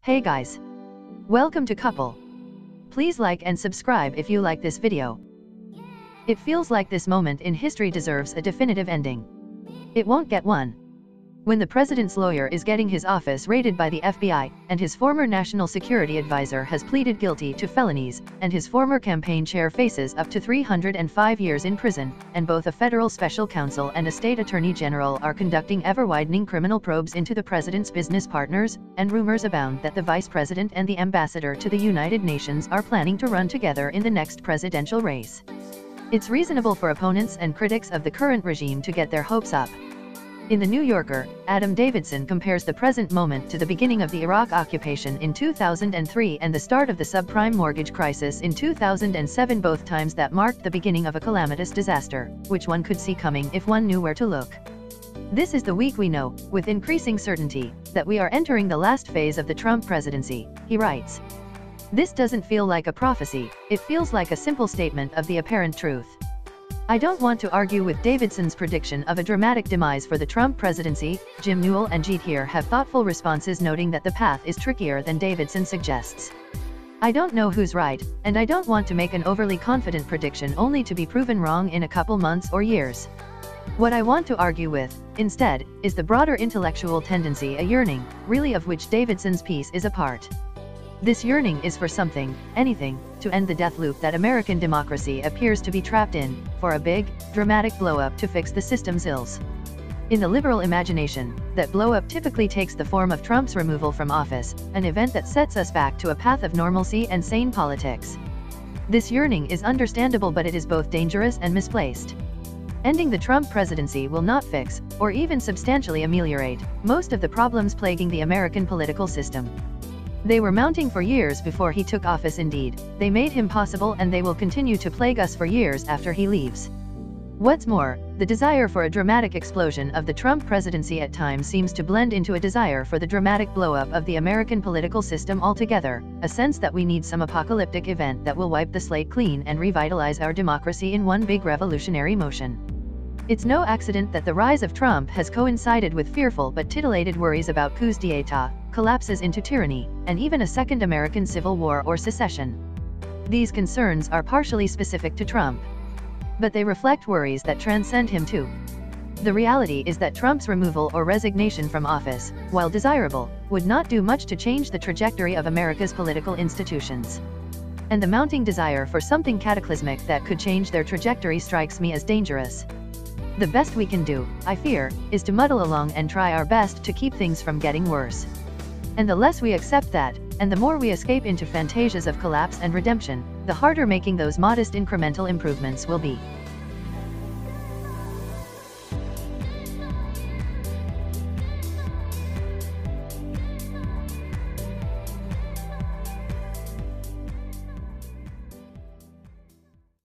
Hey guys! Welcome to Couple. Please like and subscribe if you like this video. It feels like this moment in history deserves a definitive ending. It won't get one. When the president's lawyer is getting his office raided by the FBI, and his former national security advisor has pleaded guilty to felonies, and his former campaign chair faces up to 305 years in prison, and both a federal special counsel and a state attorney general are conducting ever-widening criminal probes into the president's business partners, and rumors abound that the vice president and the ambassador to the United Nations are planning to run together in the next presidential race. It's reasonable for opponents and critics of the current regime to get their hopes up. In The New Yorker, Adam Davidson compares the present moment to the beginning of the Iraq occupation in 2003 and the start of the subprime mortgage crisis in 2007, both times that marked the beginning of a calamitous disaster, which one could see coming if one knew where to look. This is the week we know, with increasing certainty, that we are entering the last phase of the Trump presidency, he writes. This doesn't feel like a prophecy, it feels like a simple statement of the apparent truth. I don't want to argue with Davidson's prediction of a dramatic demise for the Trump presidency. Jim Newell and Jeet Heer have thoughtful responses noting that the path is trickier than Davidson suggests. I don't know who's right, and I don't want to make an overly confident prediction only to be proven wrong in a couple months or years. What I want to argue with, instead, is the broader intellectual tendency, a yearning, really, of which Davidson's piece is a part. This yearning is for something, anything, to end the death loop that American democracy appears to be trapped in, for a big, dramatic blow-up to fix the system's ills. In the liberal imagination, that blow-up typically takes the form of Trump's removal from office, an event that sets us back to a path of normalcy and sane politics. This yearning is understandable, but it is both dangerous and misplaced. Ending the Trump presidency will not fix, or even substantially ameliorate, most of the problems plaguing the American political system. They were mounting for years before he took office. Indeed, they made him possible, and they will continue to plague us for years after he leaves. What's more, the desire for a dramatic explosion of the Trump presidency at times seems to blend into a desire for the dramatic blow-up of the American political system altogether, a sense that we need some apocalyptic event that will wipe the slate clean and revitalize our democracy in one big revolutionary motion. It's no accident that the rise of Trump has coincided with fearful but titillated worries about coups d'état, collapses into tyranny, and even a second American civil war or secession. These concerns are partially specific to Trump. But they reflect worries that transcend him too. The reality is that Trump's removal or resignation from office, while desirable, would not do much to change the trajectory of America's political institutions. And the mounting desire for something cataclysmic that could change their trajectory strikes me as dangerous. The best we can do, I fear, is to muddle along and try our best to keep things from getting worse. And the less we accept that, and the more we escape into fantasias of collapse and redemption, the harder making those modest incremental improvements will be.